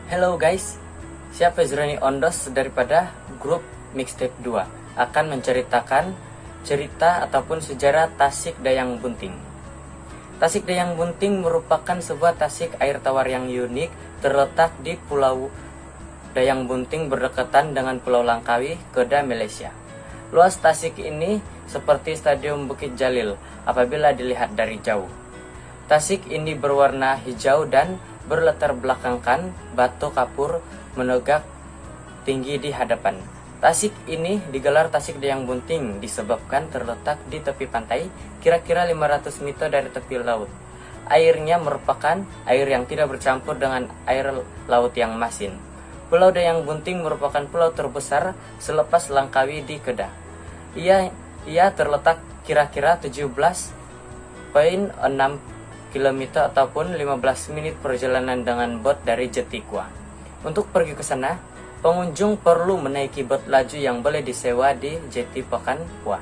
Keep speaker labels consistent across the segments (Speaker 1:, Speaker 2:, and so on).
Speaker 1: Hello guys, siapa Zurani Ondos daripada grup Mixtape 2 akan menceritakan cerita ataupun sejarah Tasik Dayang Bunting. Tasik Dayang Bunting merupakan sebuah tasik air tawar yang unik terletak di Pulau Dayang Bunting berdekatan dengan Pulau Langkawi, Kedah, Malaysia. Luas tasik ini seperti Stadium Bukit Jalil apabila dilihat dari jauh. Tasik ini berwarna hijau dan berlatar belakangkan batu kapur menegak tinggi di hadapan. Tasik ini digelar Tasik Dayang Bunting disebabkan terletak di tepi pantai kira-kira 500 meter dari tepi laut. Airnya merupakan air yang tidak bercampur dengan air laut yang masin. Pulau Dayang Bunting merupakan pulau terbesar selepas Langkawi di Kedah. Ia terletak kira-kira 17,6 km ataupun 15 menit perjalanan dengan bot dari Jetikua. Untuk pergi ke sana, pengunjung perlu menaiki bot laju yang boleh disewa di Jeti Pekanpua.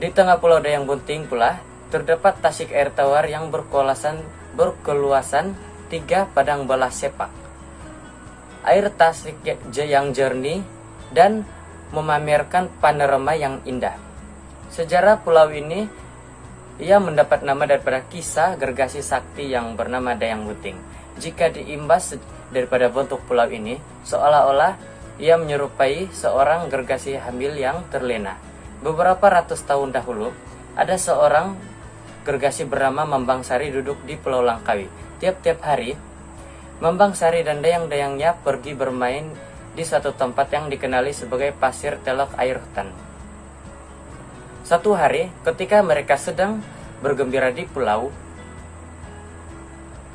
Speaker 1: Di tengah Pulau Dayang Bunting pula terdapat tasik air tawar yang berkeluasan 3 padang bola sepak. Air tasik yang jernih dan memamerkan panorama yang indah. Sejarah pulau ini ia mendapat nama daripada kisah gergasi sakti yang bernama Dayang Bunting. Jika diimbas daripada bentuk pulau ini, seolah-olah ia menyerupai seorang gergasi hamil yang terlena. Beberapa ratus tahun dahulu, ada seorang gergasi bernama Mambang Sari duduk di Pulau Langkawi. Tiap-tiap hari, Mambang Sari dan dayang-dayangnya pergi bermain di suatu tempat yang dikenali sebagai Pasir Telok Air Hutan. Satu hari, ketika mereka sedang bergembira di pulau,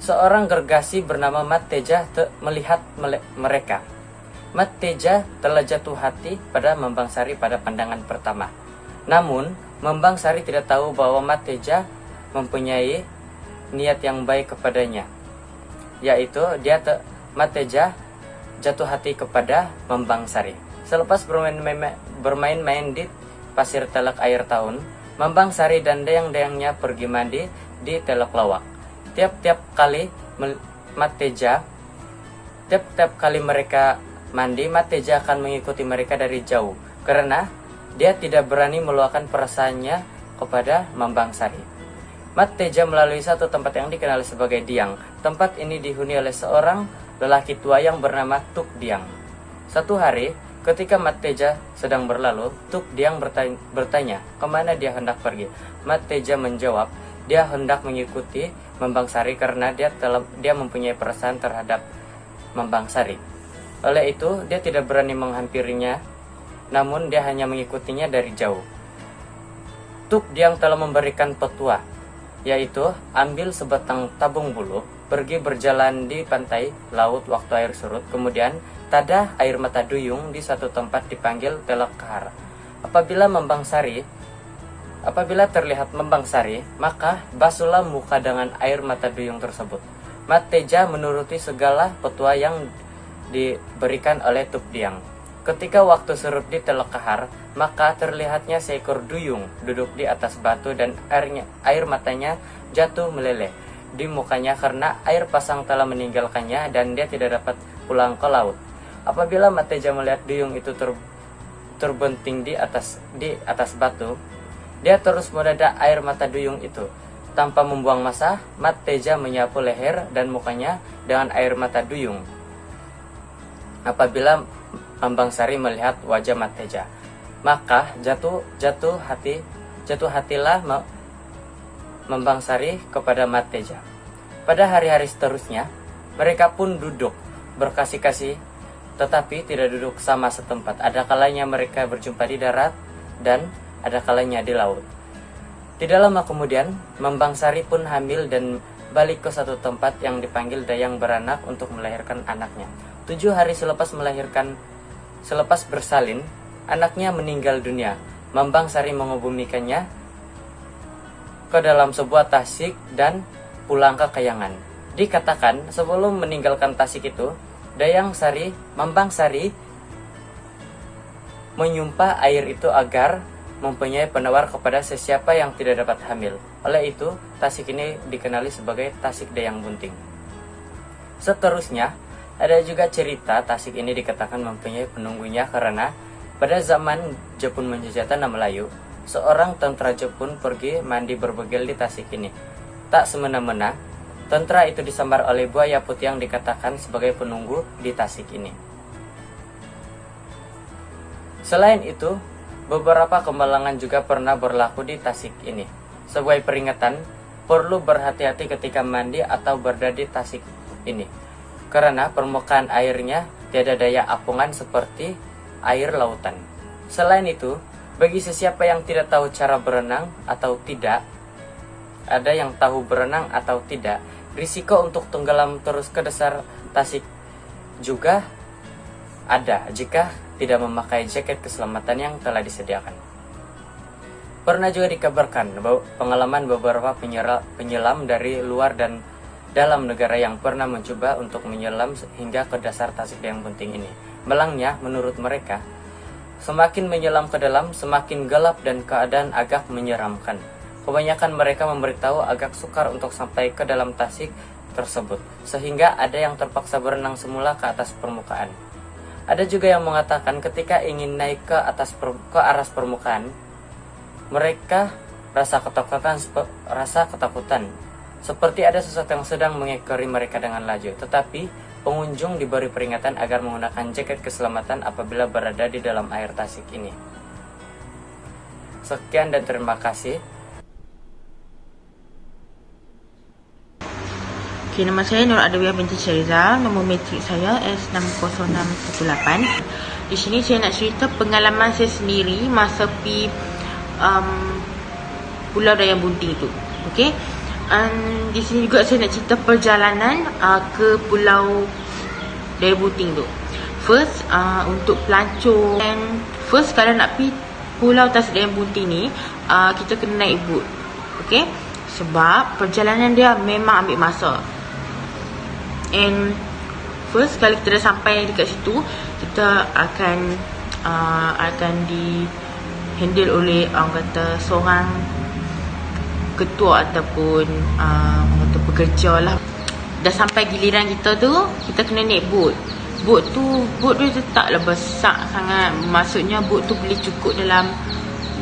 Speaker 1: seorang gergasi bernama Mat Teja melihat mereka. Mat Teja telah jatuh hati pada Mambang Sari pada pandangan pertama. Namun, Mambang Sari tidak tahu bahwa Mat Teja mempunyai niat yang baik kepadanya, yaitu Mat Teja jatuh hati kepada Mambang Sari. Selepas bermain-main di Pasir Telok Air Tahun, Mambang Sari dan dayang-dayangnya pergi mandi di Telok Lawak. Tiap-tiap kali mereka mandi, Mat Teja akan mengikuti mereka dari jauh karena dia tidak berani meluapkan perasaannya kepada Mambang Sari. Mat Teja melalui satu tempat yang dikenal sebagai Diang. Tempat ini dihuni oleh seorang lelaki tua yang bernama Tuk Diang. Satu hari, ketika Mat Teja sedang berlalu, Tuk Diang bertanya kemana dia hendak pergi. Mat Teja menjawab, dia hendak mengikuti Mambang Sari karena dia mempunyai perasaan terhadap Mambang Sari. Oleh itu, dia tidak berani menghampirinya, namun dia hanya mengikutinya dari jauh. Tuk Diang telah memberikan petua, yaitu ambil sebatang tabung bulu, pergi berjalan di pantai laut waktu air surut, kemudian tadah air mata duyung di satu tempat dipanggil Telok Kahar. Apabila terlihat Mambang Sari, maka basuhlah muka dengan air mata duyung tersebut. Mat Teja menuruti segala petua yang diberikan oleh Tuk Diang. Ketika waktu surut di Telok Kahar, maka terlihatnya seekor duyung duduk di atas batu dan air matanya jatuh meleleh di mukanya karena air pasang telah meninggalkannya dan dia tidak dapat pulang ke laut. Apabila Mat Teja melihat duyung itu terbenting di atas batu, dia terus menadah air mata duyung itu. Tanpa membuang masa, Mat Teja menyapu leher dan mukanya dengan air mata duyung. Apabila Mambang Sari melihat wajah Mat Teja, maka jatuh hatilah Mambang Sari kepada Mat Teja. Pada hari-hari seterusnya, mereka pun duduk berkasih-kasih, tetapi tidak duduk sama setempat. Ada kalanya mereka berjumpa di darat dan ada kalanya di laut. Tidak lama kemudian, Mambang Sari pun hamil dan balik ke satu tempat yang dipanggil Dayang Beranak untuk melahirkan anaknya. 7 hari selepas bersalin, anaknya meninggal dunia. Mambang Sari mengebumikannya ke dalam sebuah tasik dan pulang ke Kayangan. Dikatakan sebelum meninggalkan tasik itu, Mambang Sari menyumpah air itu agar mempunyai penawar kepada sesiapa yang tidak dapat hamil. Oleh itu, tasik ini dikenali sebagai Tasik Dayang Bunting. Seterusnya, Ada juga cerita Tasik ini dikatakan mempunyai penunggunya karena pada zaman Jepun menjajah tanah Melayu, seorang tentara Jepun pergi mandi berbegel di Tasik ini. Tak semena-mena, tentara itu disambar oleh buaya putih yang dikatakan sebagai penunggu di Tasik ini. Selain itu, beberapa kemalangan juga pernah berlaku di Tasik ini. Sebagai peringatan, perlu berhati-hati ketika mandi atau berada di Tasik ini, karena permukaan airnya tiada daya apungan seperti air lautan. Selain itu, bagi sesiapa yang tidak tahu cara berenang atau tidak, ada yang tahu berenang atau tidak, risiko untuk tenggelam terus ke dasar Tasik juga ada jika tidak memakai jaket keselamatan yang telah disediakan. Pernah juga dikabarkan bahwa pengalaman beberapa penyelam dari luar dan dalam negara yang pernah mencoba untuk menyelam hingga ke dasar Tasik Dayang Bunting ini. Melangnya, menurut mereka, semakin menyelam ke dalam, semakin gelap dan keadaan agak menyeramkan. Kebanyakan mereka memberitahu agak sukar untuk sampai ke dalam Tasik tersebut, sehingga ada yang terpaksa berenang semula ke atas permukaan. Ada juga yang mengatakan ketika ingin naik ke aras permukaan, mereka rasa ketakutan, seperti ada sesuatu yang sedang mengekori mereka dengan laju. Tetapi pengunjung diberi peringatan agar menggunakan jaket keselamatan apabila berada di dalam air Tasik ini. Sekian dan terima kasih.
Speaker 2: Okay, nama saya Nur Adawiyah binti Syariza, nombor metrik saya S60618. Di sini saya nak cerita pengalaman saya sendiri masa pergi Pulau Dayang Bunting tu. Okey. Di sini juga saya nak cerita perjalanan ke Pulau Dayang Bunting tu. First, untuk pelancong, first kalau nak pergi Pulau Tasik Dayang Bunting ni, kita kena naik boat. Okey. Sebab perjalanan dia memang ambil masa. And first, kalau kita dah sampai dekat situ, kita akan di handle oleh orang kata seorang ketua ataupun kata pekerja lah. Dah sampai giliran kita tu, kita kena naik boat. Boat dia taklah besar sangat. Maksudnya boat tu boleh cukup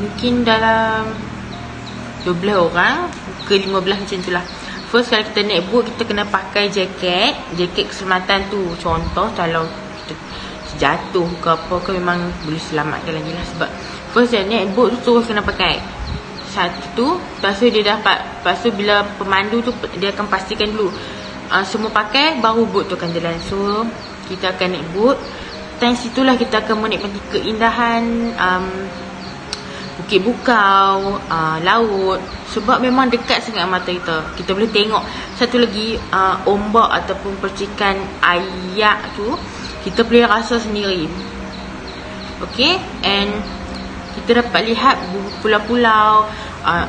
Speaker 2: mungkin dalam 12 orang ke 15 macam tu lah. First, kalau kita naik boat, kita kena pakai jaket keselamatan tu. Contoh kalau kita jatuh ke apa ke, memang boleh selamatkan lagi lah. Sebab first naik boat tu terus kena pakai satu tu. Lepas tu bila pemandu tu, dia akan pastikan dulu semua pakai, baru boat tu akan jalan. So kita akan naik boat. Time situlah kita akan menikmati keindahan Bukit Bukau, laut. Sebab memang dekat sangat mata kita. Kita boleh tengok. Satu lagi, ombak ataupun percikan ayak tu, kita boleh rasa sendiri. Okay. And kita dapat lihat pulau-pulau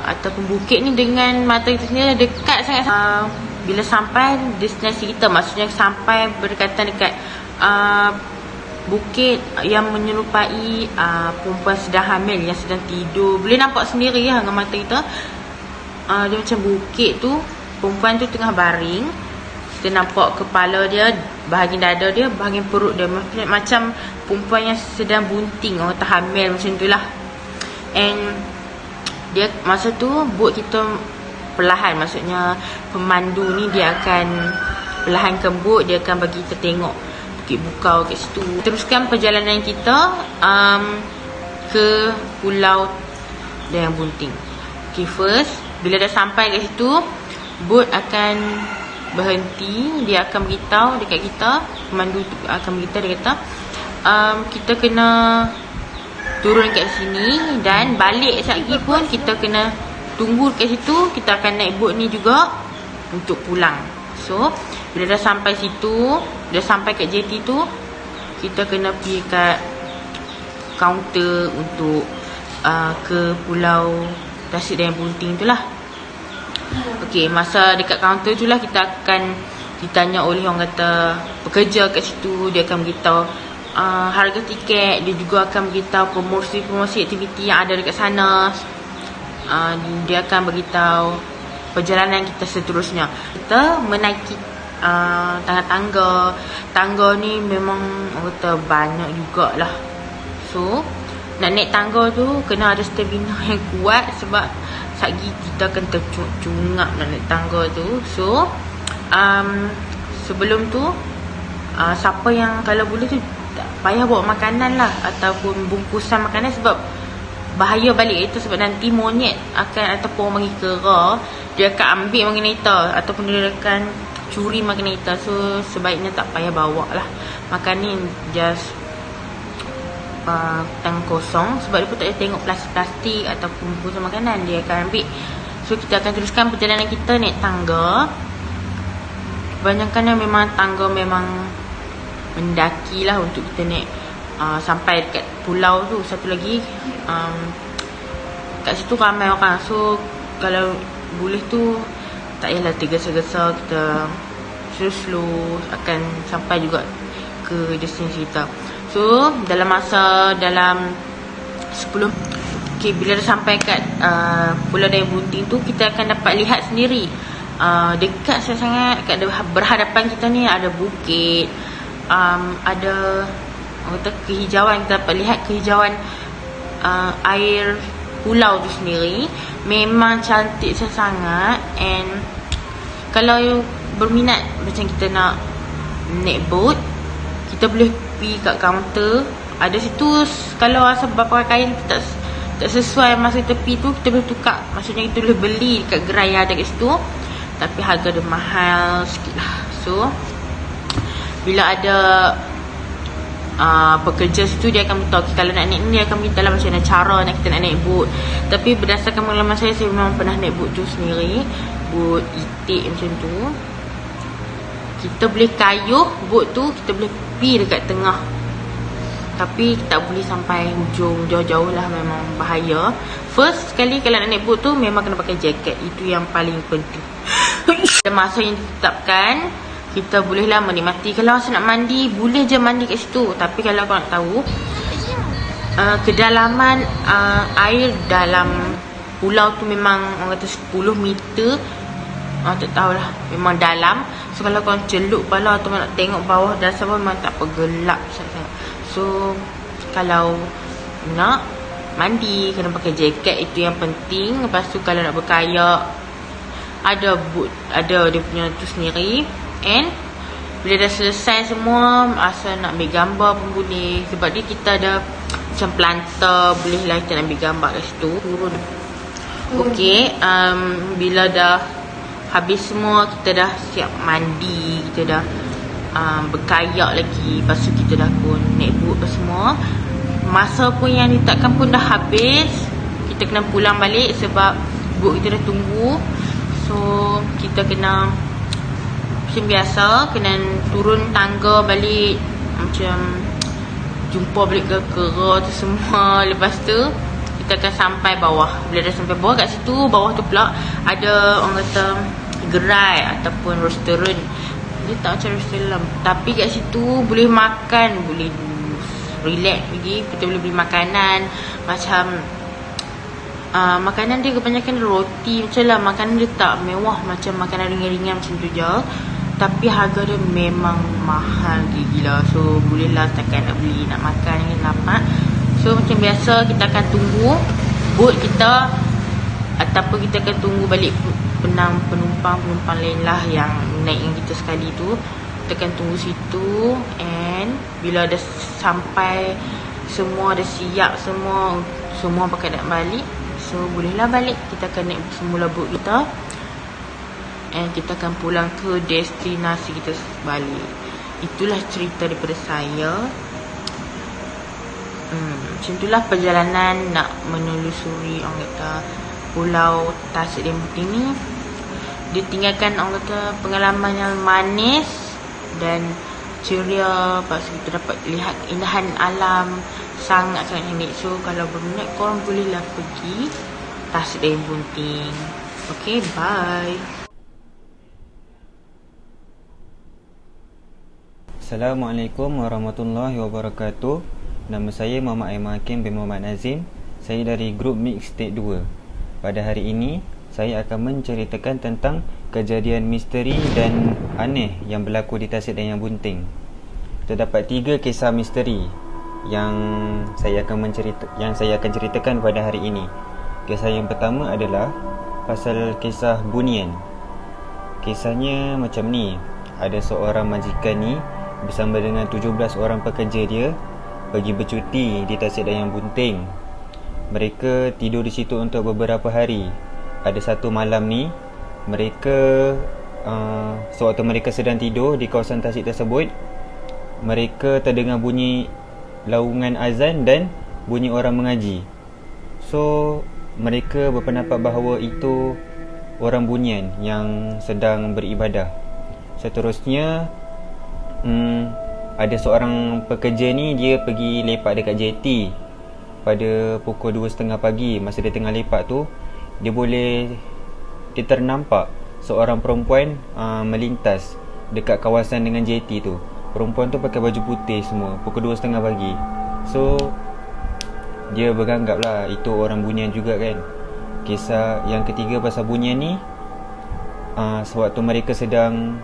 Speaker 2: ataupun bukit ni dengan mata kita sendiri, dekat sangat. Bila sampai destinasi kita, maksudnya sampai berdekatan dekat bukit yang menyerupai perempuan sedang hamil yang sedang tidur, boleh nampak sendiri lah dengan mata kita. Dia macam bukit tu, perempuan tu tengah baring. Kita nampak kepala dia, bahagian dada dia, bahagian perut dia, macam perempuan yang sedang bunting, orang tak hamil macam tu lah. And dia masa tu boat kita perlahan, maksudnya pemandu ni dia akan perlahankan boat, dia akan bagi kita tengok Bukit Bukau kat situ. Teruskan perjalanan kita ke Pulau Dayang Bunting. Okay, first, bila dah sampai kat situ, boat akan berhenti. Dia akan beritahu dekat kita, pemandu akan beritahu, dia kata kita kena turun kat sini, dan balik sekejap lagi pun kita kena tunggu kat situ. Kita akan naik boat ni juga untuk pulang. So bila dah sampai situ, dah sampai kat JT tu, kita kena pergi kat kaunter untuk ke Pulau Tasik Dayang Bunting tu lah. Okay, masa dekat kaunter tu lah kita akan ditanya oleh orang kata pekerja kat situ. Dia akan beritahu harga tiket. Dia juga akan beritahu promosi aktiviti yang ada dekat sana. Dia akan beritahu perjalanan kita seterusnya. Kita menaiki tangga-tangga. Tangga ni memang orang kata banyak jugalah. So nak naik tangga tu kena ada stamina yang kuat, sebab satgi kita akan tercungap nak naik tangga tu. So sebelum tu siapa yang kalau boleh tu tak payah bawa makanan lah, ataupun bungkusan makanan, sebab bahaya balik itu. Sebab nanti monyet akan, ataupun orang panggil kera, dia akan ambil magnetor, ataupun dia akan curi magnetor. So sebaiknya tak payah bawa lah makanan, just tangan kosong. Sebab dia pun tak boleh tengok plastik-plastik ataupun bungkusan makanan, dia akan ambil. So kita akan teruskan perjalanan kita naik tangga. Kebanyakan memang tangga memang mendaki lah untuk kita naik sampai dekat pulau tu. Satu lagi kat situ ramai orang. So kalau boleh tu tak payahlah tergesa-gesa, kita slow-slow akan sampai juga ke destinasi kita. So dalam 10 bila dah sampai kat Pulau Daya Bunting tu, kita akan dapat lihat sendiri dekat sangat kat berhadapan kita ni ada bukit, ada orang kata kehijauan. Kita dapat lihat kehijauan air pulau tu sendiri. Memang cantik sangat. And kalau berminat macam kita nak naik boat, kita boleh pergi kat kaunter. Ada situ, kalau rasa beberapa kain tak sesuai masa tepi tu, kita boleh tukar. Maksudnya kita boleh beli dekat gerai yang ada kat situ, tapi harga dia mahal sikit lah. So bila ada pekerja situ, dia akan beritahu kalau nak naik ni, dia akan beritahu lah macam mana cara kita nak naik boat. Tapi berdasarkan pengalaman saya memang pernah naik boat tu sendiri, boat itik macam tu. Kita boleh kayuh boat tu, kita boleh pergi dekat tengah, tapi tak boleh sampai hujung jauh-jauh lah, memang bahaya. First sekali kalau nak naik boat tu memang kena pakai jaket, itu yang paling penting. Masa yang ditetapkan, kita bolehlah menikmati. Kalau rasa nak mandi, boleh je mandi kat situ. Tapi kalau kau nak tahu kedalaman air dalam pulau tu memang orang kata 10 meter, tak tahulah, memang dalam. So kalau kau celup kepala atau nak tengok bawah dasar pun memang tak apa, gelap sangat. So kalau nak mandi kena pakai jaket, itu yang penting. Lepas tu kalau nak berkayak, ada boot, ada dia punya tu sendiri. And bila dah selesai semua, asal nak ambil gambar pun boleh. Sebab dia kita ada macam planter, boleh lah kita nak ambil gambar kat situ. Turun. Okay, bila dah habis semua, kita dah siap mandi, kita dah berkayak lagi. Lepas tu kita dah pun naik boat apa semua. Masa pun yang ditetapkan pun dah habis. Kita kena pulang balik sebab boat kita dah tunggu. So kita kena macam biasa, kena turun tangga balik, macam jumpa balik ke kera tu semua. Lepas tu kita akan sampai bawah. Bila dah sampai bawah, kat situ bawah tu pula ada orang kata gerai ataupun restoran. Dia tak macam restoran, tapi kat situ boleh makan, boleh relax lagi. Kita boleh beli makanan macam makanan dia kebanyakan roti macam lah. Makanan dia tak mewah macam makanan ringan-ringan macam tu je, tapi harga dia memang mahal gila. So bolehlah setakat nak beli, nak makan yang dapat. So macam biasa kita akan tunggu boat kita, ataupun kita akan tunggu balik penumpang lain lah yang naik yang kita sekali tu. Kita akan tunggu situ. And bila dah sampai, semua dah siap, semua pakai nak balik, so bolehlah balik. Kita akan naik semula boat kita, and kita akan pulang ke destinasi kita balik. Itulah cerita daripada saya. Macam itulah perjalanan nak menelusuri orang kata Pulau Tasik Dan Bunting ni. Dia tinggalkan orang kata pengalaman yang manis dan ceria. Lepas tu kita dapat lihat keindahan alam, sangat-sangat unik. So kalau berminat, korang bolehlah pergi Tasik Dan Bunting. Okay, bye.
Speaker 3: Assalamualaikum warahmatullahi wabarakatuh. Nama saya Muhammad Aiman Hakim bin Muhammad Nazim. Saya dari grup Mixtape 2. Pada hari ini, saya akan menceritakan tentang kejadian misteri dan aneh yang berlaku di Tasik dan Yang Bunting. Terdapat 3 kisah misteri yang saya akan ceritakan pada hari ini. Kisah yang pertama adalah pasal kisah bunian. Kisahnya macam ni. Ada seorang majikan ni bersama dengan 17 orang pekerja dia pergi bercuti di Tasik dan Yang Bunting. Mereka tidur di situ untuk beberapa hari. Ada satu malam ni mereka sewaktu mereka sedang tidur di kawasan tasik tersebut, mereka terdengar bunyi laungan azan dan bunyi orang mengaji. So mereka berpendapat bahawa itu orang bunian yang sedang beribadah. Seterusnya ada seorang pekerja ni, dia pergi lepak dekat jeti pada pukul 2.30 pagi. Masa dia tengah lepak tu, dia ternampak seorang perempuan melintas dekat kawasan dengan jeti tu. Perempuan tu pakai baju putih semua, pukul 2.30 pagi. So dia beranggap lah itu orang bunian juga kan. Kisah yang ketiga pasal bunian ni, sewaktu mereka sedang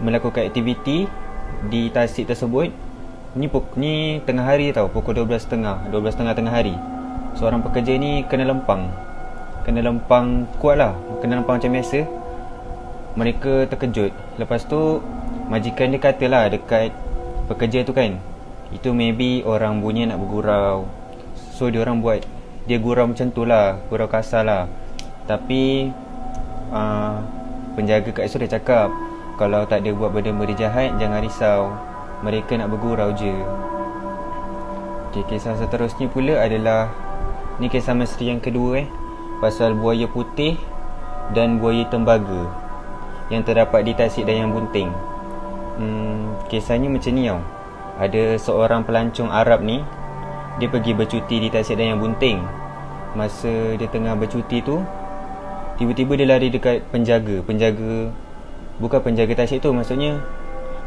Speaker 3: melakukan aktiviti di tasik tersebut, ni tengah hari tau, pukul 12.30 tengah hari. Seorang pekerja ni kena lempang kuat lah, kena lempang macam biasa. Mereka terkejut. Lepas tu majikan dia katalah dekat pekerja tu kan, itu maybe orang bunian nak bergurau. So dia gurau macam tu lah, gurau kasar lah. Tapi penjaga kat situ dah cakap, kalau tak ada buat benda-benda jahat, jangan risau, mereka nak bergurau je. Okay, kisah seterusnya pula adalah, ni kisah misteri yang kedua pasal buaya putih dan buaya tembaga yang terdapat di Tasik dan Yang Bunting. Kisahnya macam ni tau. Ada seorang pelancong Arab ni, dia pergi bercuti di Tasik dan Yang Bunting. Masa dia tengah bercuti tu, tiba-tiba dia lari dekat penjaga. Bukan penjaga Tasik tu, maksudnya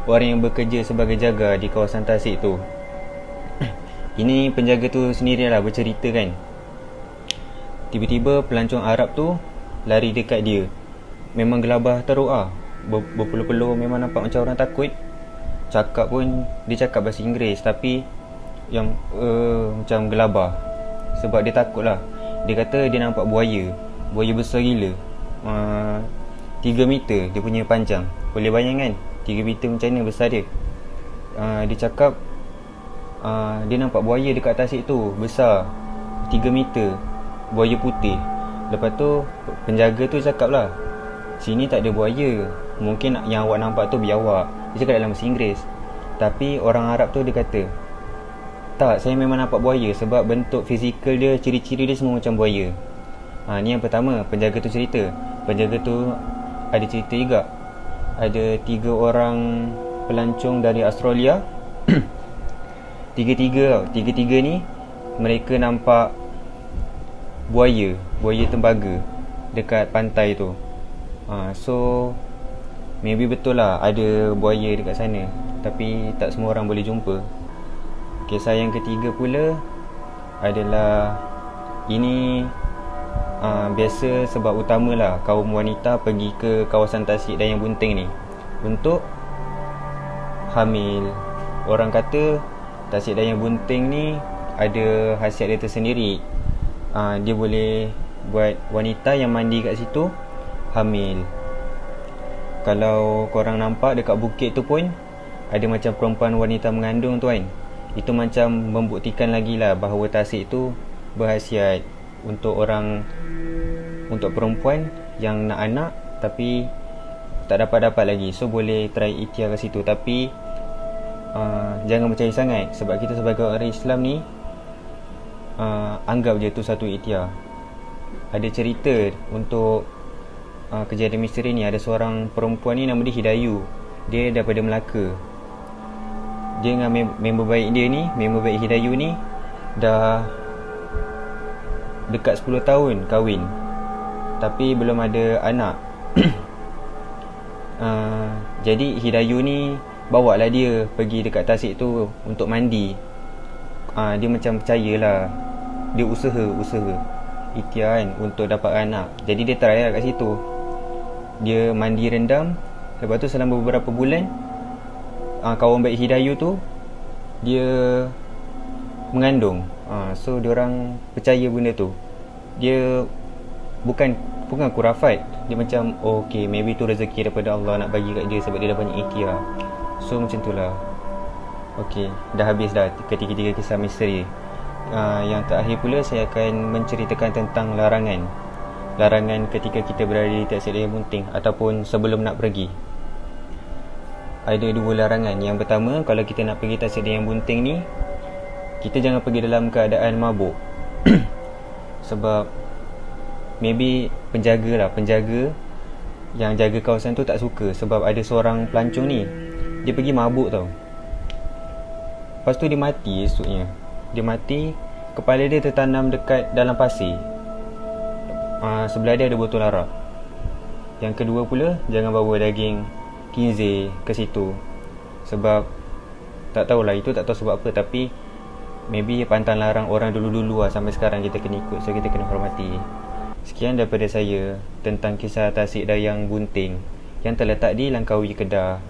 Speaker 3: orang yang bekerja sebagai jaga di kawasan Tasik tu. Ini penjaga tu sendirilah bercerita kan. Tiba-tiba pelancong Arab tu lari dekat dia. Memang gelabah teruk lah, berpeluh-peluh, memang nampak macam orang takut. Cakap pun, dia cakap bahasa Inggeris, tapi yang macam gelabah. Sebab dia takut lah. Dia kata dia nampak buaya besar gila, 3 meter dia punya panjang. Boleh bayang kan 3 meter macam mana besar dia. Dia cakap dia nampak buaya dekat Tasik tu, besar 3 meter, buaya putih. Lepas tu penjaga tu cakap lah, sini tak ada buaya, mungkin yang awak nampak tu biawak. Dia cakap dalam bahasa Inggeris. Tapi orang Arab tu dia kata, tak, saya memang nampak buaya sebab bentuk fizikal dia, ciri-ciri dia semua macam buaya. Ni yang pertama, penjaga tu cerita. Penjaga tu ada cerita juga, ada 3 orang pelancong dari Australia. Tiga-tiga ni mereka nampak buaya tembaga dekat pantai tu. So maybe betul lah ada buaya dekat sana, tapi tak semua orang boleh jumpa. Kisah yang ketiga pula adalah, ini biasa sebab utamalah kaum wanita pergi ke kawasan Tasik dan Yang Bunting ni untuk hamil. Orang kata Tasik dan Yang Bunting ni ada khasiat dia tersendiri. Dia boleh buat wanita yang mandi kat situ hamil. Kalau korang nampak dekat bukit tu pun ada macam perempuan wanita mengandung tu kan. Itu macam membuktikan lagi lah bahawa Tasik tu berkhasiat untuk perempuan yang nak anak tapi tak dapat lagi. So boleh try ikhtiar kat situ. Tapi jangan percaya sangat, sebab kita sebagai orang Islam ni anggap je tu satu ikhtiar. Ada cerita untuk kejadian misteri ni. Ada seorang perempuan ni, nama dia Hidayu. Dia daripada Melaka. Dia dengan member baik Hidayu ni dah dekat 10 tahun kahwin, tapi belum ada anak. Jadi Hidayu ni bawa lah dia pergi dekat Tasik tu untuk mandi. Dia macam percayalah, dia usaha ikhtiar kan untuk dapat anak. Jadi dia try lah kat situ. dia mandi rendam. Lepas tu selama beberapa bulan, kawan baik Hidayu tu dia mengandung. So diorang percaya benda tu. Dia bukan kurafat. Dia macam okay, maybe tu rezeki daripada Allah nak bagi kat dia sebab dia dah banyak ikhtiar. So macam tu lah. Okay, dah habis dah ketiga-tiga kisah misteri. Yang terakhir pula saya akan menceritakan tentang larangan ketika kita berada di taksi daya bunting ataupun sebelum nak pergi. Ada 2 larangan. Yang pertama, kalau kita nak pergi taksi daya bunting ni, kita jangan pergi dalam keadaan mabuk. Sebab maybe penjaga yang jaga kawasan tu tak suka. Sebab ada seorang pelancong ni, dia pergi mabuk tau. Lepas tu dia mati esoknya. Dia mati, kepala dia tertanam dekat dalam pasir. Sebelah dia ada botol arak. Yang kedua pula, jangan bawa daging khinzir ke situ. Sebab tak tahulah, itu tak tahu sebab apa, tapi maybe pantang larang orang dulu-dulu lah. Sampai sekarang kita kena ikut. So kita kena hormati. Sekian daripada saya tentang kisah Tasik Dayang Bunting yang terletak di Langkawi, Kedah.